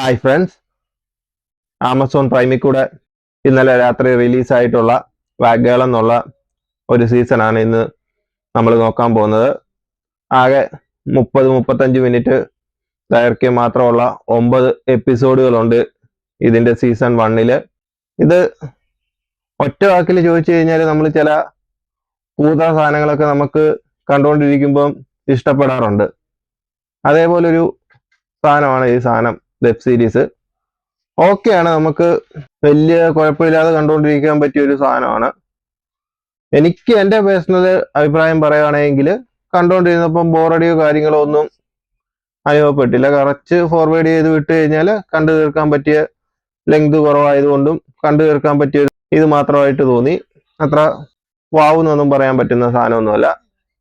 Hi friends, Amazon പ്രൈമിൽ കൂടെ ഇന്നലെ രാത്രി റിലീസായിട്ടുള്ള വാഗ്ഗേൾ എന്നുള്ള ഒരു സീസണാണ് ഇന്ന് നമ്മൾ നോക്കാൻ പോകുന്നത്. ആകെ 30-35 മിനിറ്റ് ദൈർഘ്യം മാത്രമുള്ള 9 എപ്പിസോഡുകളുണ്ട് ഇതിൻ്റെ സീസൺ 1. ഇത് ഒറ്റ വാക്കിൽ ചോദിച്ചു കഴിഞ്ഞാൽ നമ്മൾ ചില കൂതറ സാധനങ്ങളൊക്കെ നമുക്ക് കണ്ടുകൊണ്ടിരിക്കുമ്പം ഇഷ്ടപ്പെടാറുണ്ട്. അതേപോലൊരു സാധനമാണ് ഈ സാധനം. വെബ് സീരീസ് ഓക്കെയാണ്, നമുക്ക് വലിയ കുഴപ്പമില്ലാതെ കണ്ടുകൊണ്ടിരിക്കാൻ പറ്റിയ ഒരു സാധനമാണ്. എനിക്ക് എൻ്റെ പേഴ്സണൽ അഭിപ്രായം പറയുകയാണെങ്കിൽ കണ്ടുകൊണ്ടിരുന്നപ്പം ബോറടിയോ കാര്യങ്ങളോ ഒന്നും അനുഭവപ്പെട്ടില്ല. കുറച്ച് ഫോർവേഡ് ചെയ്ത് വിട്ട് കഴിഞ്ഞാൽ കണ്ടു തീർക്കാൻ പറ്റിയ ലെങ്ത് കുറവായതുകൊണ്ടും കണ്ടു തീർക്കാൻ പറ്റിയ ഇത് മാത്രമായിട്ട് തോന്നി. അത്ര വാവുന്നൊന്നും പറയാൻ പറ്റുന്ന സാധനമൊന്നുമല്ല.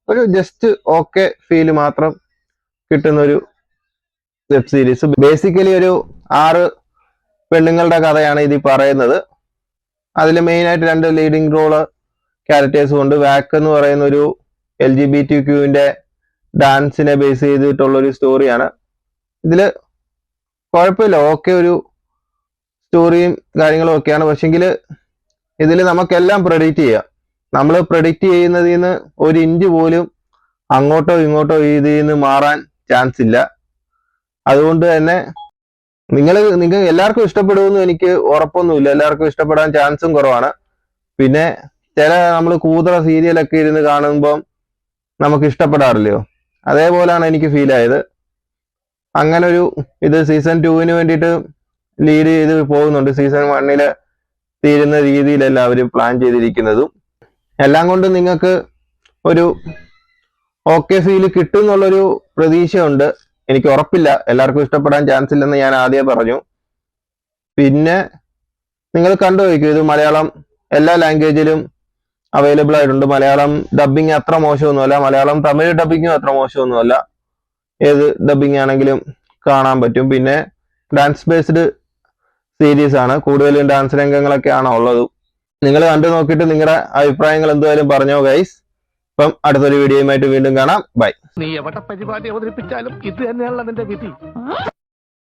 ഒരു ജസ്റ്റ് ഓക്കെ ഫീല് മാത്രം കിട്ടുന്നൊരു വെബ് സീരീസ്. ബേസിക്കലി ഒരു 6 പെണ്ണുങ്ങളുടെ കഥയാണ് ഇതിൽ പറയുന്നത്. അതിൽ മെയിനായിട്ട് 2 ലീഡിങ് റോള് ക്യാരക്ടേഴ്സും ഉണ്ട്. വാക്ക് എന്ന് പറയുന്ന ഒരു LGBTQ ഡാൻസിനെ ബേസ് ചെയ്തിട്ടുള്ളൊരു സ്റ്റോറിയാണ്. ഇതിൽ കുഴപ്പമില്ല, ഓക്കെ ഒരു സ്റ്റോറിയും കാര്യങ്ങളും ഒക്കെയാണ്. പക്ഷെങ്കിൽ ഇതിൽ നമുക്കെല്ലാം പ്രെഡിക്റ്റ് ചെയ്യാം. നമ്മൾ പ്രെഡിക്റ്റ് ചെയ്യുന്നതിൽ നിന്ന് 1 ഇഞ്ച് പോലും അങ്ങോട്ടോ ഇങ്ങോട്ടോ ഇതിൽ നിന്ന് മാറാൻ ചാൻസ് ഇല്ല. അതുകൊണ്ട് തന്നെ നിങ്ങൾക്ക് എല്ലാവർക്കും ഇഷ്ടപ്പെടുമെന്ന് എനിക്ക് ഉറപ്പൊന്നുമില്ല. എല്ലാവർക്കും ഇഷ്ടപ്പെടാൻ ചാൻസും കുറവാണ്. പിന്നെ ചില നമ്മൾ കൂതറ സീരിയലൊക്കെ ഇരുന്ന് കാണുമ്പം നമുക്ക് ഇഷ്ടപ്പെടാറില്ലയോ, അതേപോലെയാണ് എനിക്ക് ഫീൽ ആയത്. അങ്ങനെ ഒരു ഇത് സീസൺ 2 വേണ്ടിയിട്ട് ലീഡ് ചെയ്ത് പോകുന്നുണ്ട്. സീസൺ 1 തീരുന്ന രീതിയിലല്ല അവർ പ്ലാൻ ചെയ്തിരിക്കുന്നതും. എല്ലാം കൊണ്ടും നിങ്ങൾക്ക് ഒരു ഓക്കെ ഫീല് കിട്ടും എന്നുള്ളൊരു പ്രതീക്ഷയുണ്ട്. എനിക്ക് ഉറപ്പില്ല, എല്ലാവർക്കും ഇഷ്ടപ്പെടാൻ ചാൻസ് ഇല്ലെന്ന് ഞാൻ ആദ്യമേ പറഞ്ഞു. പിന്നെ നിങ്ങൾ കണ്ടു നോക്കൂ, ഇത് മലയാളം എല്ലാ ലാംഗ്വേജിലും അവൈലബിൾ ആയിട്ടുണ്ട്. മലയാളം ഡബിങ് അത്ര മോശമൊന്നുമല്ല, മലയാളം തമിഴ് ഡബിങ്ങും അത്ര മോശമൊന്നുമല്ല. ഏത് ഡബിങ് ആണെങ്കിലും കാണാൻ പറ്റും. പിന്നെ ഡാൻസ് ബേസ്ഡ് സീരീസ് ആണ്, കൂടുതലും ഡാൻസ് രംഗങ്ങളൊക്കെയാണ് ഉള്ളത്. നിങ്ങൾ കണ്ടു നോക്കിയിട്ട് നിങ്ങളുടെ അഭിപ്രായങ്ങൾ എന്തായാലും പറഞ്ഞോ ഗൈസ്. അപ്പം അടുത്തൊരു വീഡിയോയുമായിട്ട് വീണ്ടും കാണാം. ബൈ. നീ എവിടെ പരിപാടി അവതരിപ്പിച്ചാലും ഇത് തന്നെയാണല്ലോ നിന്റെ വിധി.